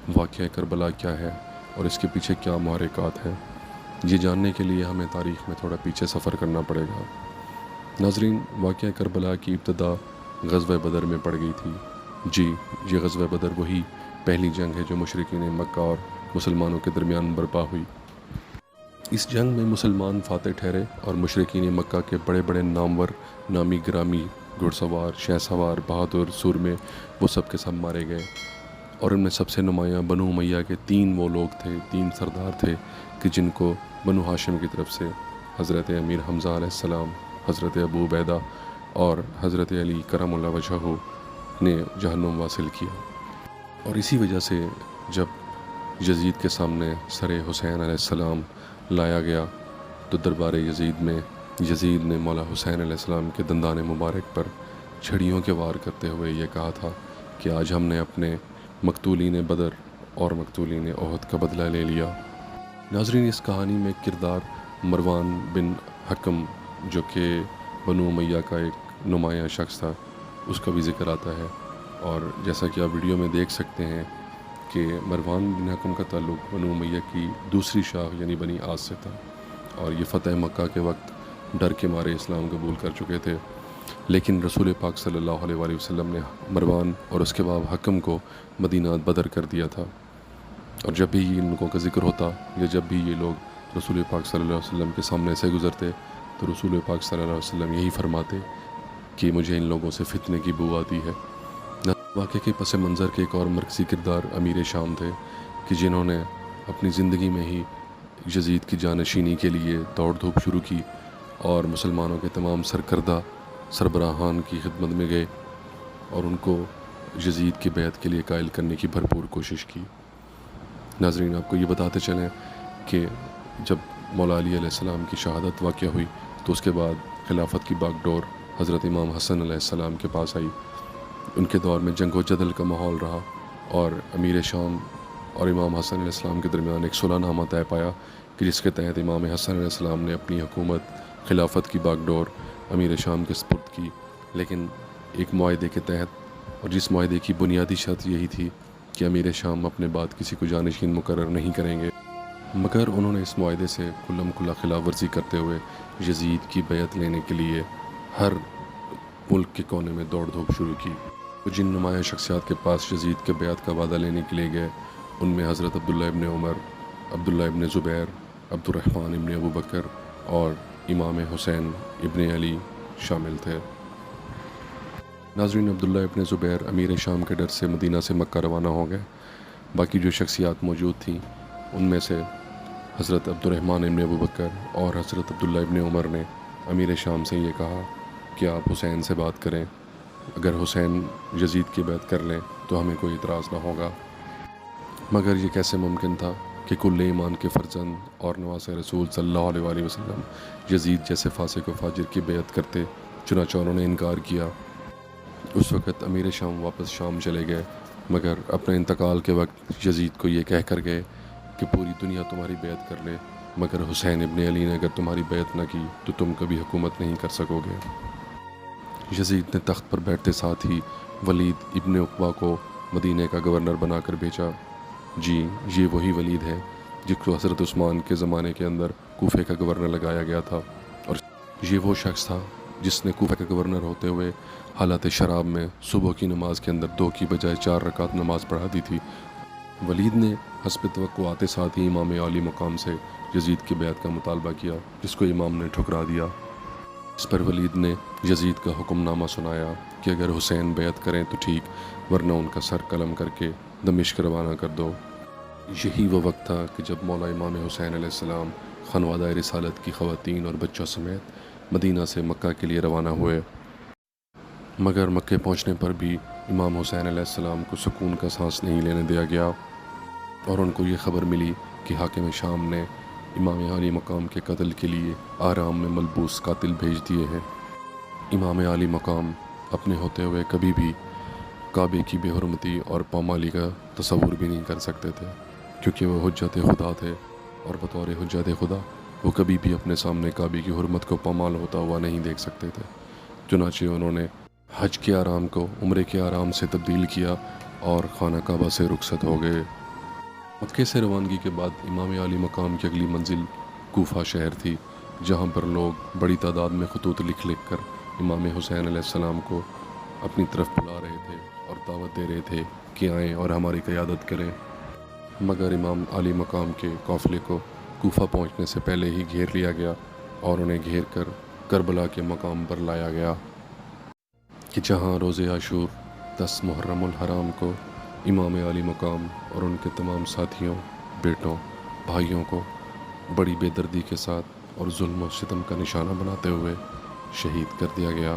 واقعہ کربلا کیا ہے اور اس کے پیچھے کیا محرکات ہیں، یہ جاننے کے لیے ہمیں تاریخ میں تھوڑا پیچھے سفر کرنا پڑے گا۔ ناظرین، واقعہ کربلا کی ابتدا غزوہ بدر میں پڑ گئی تھی۔ جی، یہ غزوہ بدر وہی پہلی جنگ ہے جو مشرکین مکہ اور مسلمانوں کے درمیان برپا ہوئی۔ اس جنگ میں مسلمان فاتح ٹھہرے اور مشرکین مکہ کے بڑے بڑے نامور، نامی گرامی گھڑ سوار، شہ سوار، بہادر، سورمے، وہ سب کے سب مارے گئے۔ اور ان میں سب سے نمایاں بنو امیہ کے 3 وہ لوگ تھے، 3 سردار تھے کہ جن کو بنو ہاشم کی طرف سے حضرت امیر حمزہ علیہ السلام، حضرت ابو عبیدہ اور حضرت علی کرم اللہ وجہہ نے جہنم واصل کیا۔ اور اسی وجہ سے جب یزید کے سامنے سر حسین علیہ السلام لایا گیا تو دربار یزید میں یزید نے مولا حسین علیہ السلام کے دندان مبارک پر چھڑیوں کے وار کرتے ہوئے یہ کہا تھا کہ آج ہم نے اپنے مقتولین بدر اور مقتولین احد کا بدلہ لے لیا۔ ناظرین، اس کہانی میں کردار مروان بن حکم جو کہ بنو امیہ کا ایک نمایاں شخص تھا، اس کا بھی ذکر آتا ہے۔ اور جیسا کہ آپ ویڈیو میں دیکھ سکتے ہیں کہ مروان بن حکم کا تعلق بنو امیہ کی دوسری شاخ یعنی بنی عاص سے تھا، اور یہ فتح مکہ کے وقت ڈر کے مارے اسلام قبول کر چکے تھے۔ لیکن رسول پاک صلی اللہ علیہ وآلہ وسلم نے مروان اور اس کے بعد حکم کو مدینہ بدر کر دیا تھا۔ اور جب بھی ان لوگوں کا ذکر ہوتا یا جب بھی یہ لوگ رسول پاک صلی اللہ علیہ وسلم کے سامنے سے گزرتے تو رسول پاک صلی اللہ علیہ وسلم یہی فرماتے کہ مجھے ان لوگوں سے فتنے کی بو آتی ہے۔ واقعے کے پس منظر کے ایک اور مرکزی کردار امیر شام تھے کہ جنہوں نے اپنی زندگی میں ہی یزید کی جانشینی کے لیے دوڑ دھوپ شروع کی اور مسلمانوں کے تمام سرکردہ سربراہان کی خدمت میں گئے اور ان کو یزید کی بیعت کے لیے قائل کرنے کی بھرپور کوشش کی۔ ناظرین، آپ کو یہ بتاتے چلیں کہ جب مولا علی علیہ السلام کی شہادت واقع ہوئی تو اس کے بعد خلافت کی باغ ڈور حضرت امام حسن علیہ السلام کے پاس آئی۔ ان کے دور میں جنگ و جدل کا ماحول رہا اور امیر شام اور امام حسن علیہ السلام کے درمیان ایک صلح نامہ طے پایا کہ جس کے تحت امام حسن علیہ السلام نے اپنی حکومت خلافت کی باغ ڈور امیر شام کے سپرد کی، لیکن ایک معاہدے کے تحت، اور جس معاہدے کی بنیادی شرط یہی تھی کہ امیر شام اپنے بعد کسی کو جانشین مقرر نہیں کریں گے، مگر انہوں نے اس معاہدے سے کھلم کھلا خلاف ورزی کرتے ہوئے یزید کی بیعت لینے کے لیے ہر ملک کے کونے میں دوڑ دھوپ شروع کی۔ جن نمایاں شخصیات کے پاس یزید کے بیعت کا وعدہ لینے کے لیے گئے ان میں حضرت عبداللہ ابن عمر، عبداللہ ابن زبیر، عبد الرحمن ابن ابو بکر اور امام حسین ابن علی شامل تھے۔ ناظرین، عبداللہ ابن زبیر امیر شام کے ڈر سے مدینہ سے مکہ روانہ ہو گئے۔ باقی جو شخصیات موجود تھیں ان میں سے حضرت عبد الرحمن ابن ابو بکر اور حضرت عبداللہ ابن عمر نے امیر شام سے یہ کہا کہ آپ حسین سے بات کریں، اگر حسین یزید کی بیعت کر لیں تو ہمیں کوئی اعتراض نہ ہوگا۔ مگر یہ کیسے ممکن تھا کہ کل ایمان کے فرزند اور نواس رسول صلی اللہ علیہ وآلہ وسلم یزید جیسے فاسق و فاجر کی بیعت کرتے؟ چنانچہ انہوں نے انکار کیا۔ اس وقت امیر شام واپس شام چلے گئے، مگر اپنے انتقال کے وقت یزید کو یہ کہہ کر گئے کہ پوری دنیا تمہاری بیعت کر لے مگر حسین ابن علی نے اگر تمہاری بیعت نہ کی تو تم کبھی حکومت نہیں کر سکو گے۔ یزید نے تخت پر بیٹھتے ساتھ ہی ولید ابن عقبہ کو مدینہ کا گورنر بنا کر بھیجا۔ جی، یہ وہی ولید ہے جس کو حضرت عثمان کے زمانے کے اندر کوفے کا گورنر لگایا گیا تھا، اور یہ وہ شخص تھا جس نے کوفے کا گورنر ہوتے ہوئے حالت شراب میں صبح کی نماز کے اندر 2 کی بجائے 4 رکعت نماز پڑھا دی تھی۔ ولید نے حسب توقع آتے ساتھ ہی امام عالی مقام سے یزید کی بیعت کا مطالبہ کیا، جس کو امام نے ٹھکرا دیا۔ اس پر ولید نے یزید کا حکم نامہ سنایا کہ اگر حسین بیعت کریں تو ٹھیک، ورنہ ان کا سر قلم کر کے دمشق روانہ کر دو۔ یہی وہ وقت تھا کہ جب مولا امام حسین علیہ السلام خانوادہ رسالت کی خواتین اور بچوں سمیت مدینہ سے مکہ کے لیے روانہ ہوئے، مگر مکہ پہنچنے پر بھی امام حسین علیہ السلام کو سکون کا سانس نہیں لینے دیا گیا، اور ان کو یہ خبر ملی کہ حاکم شام نے امام عالی مقام کے قتل کے لیے آرام میں ملبوس قاتل بھیج دیے ہیں۔ امام عالی مقام اپنے ہوتے ہوئے کبھی بھی کعبے کی بے حرمتی اور پامالی کا تصور بھی نہیں کر سکتے تھے، کیونکہ وہ حجت خدا تھے، اور بطور حجت خدا وہ کبھی بھی اپنے سامنے کعبے کی حرمت کو پامال ہوتا ہوا نہیں دیکھ سکتے تھے۔ چنانچہ انہوں نے حج کے آرام کو عمرے کے آرام سے تبدیل کیا اور خانہ کعبہ سے رخصت ہو گئے۔ مکے سے روانگی کے بعد امام علی مقام کی اگلی منزل کوفہ شہر تھی، جہاں پر لوگ بڑی تعداد میں خطوط لکھ لکھ کر امام حسین علیہ السلام کو اپنی طرف بلا رہے تھے اور دعوت دے رہے تھے کہ آئیں اور ہماری قیادت کریں، مگر امام علی مقام کے قافلے کو کوفہ پہنچنے سے پہلے ہی گھیر لیا گیا اور انہیں گھیر کر کربلا کے مقام پر لایا گیا کہ جہاں روز عاشور 10 محرم الحرام کو امام علی مقام اور ان کے تمام ساتھیوں، بیٹوں، بھائیوں کو بڑی بے دردی کے ساتھ اور ظلم و ستم کا نشانہ بناتے ہوئے شہید کر دیا گیا۔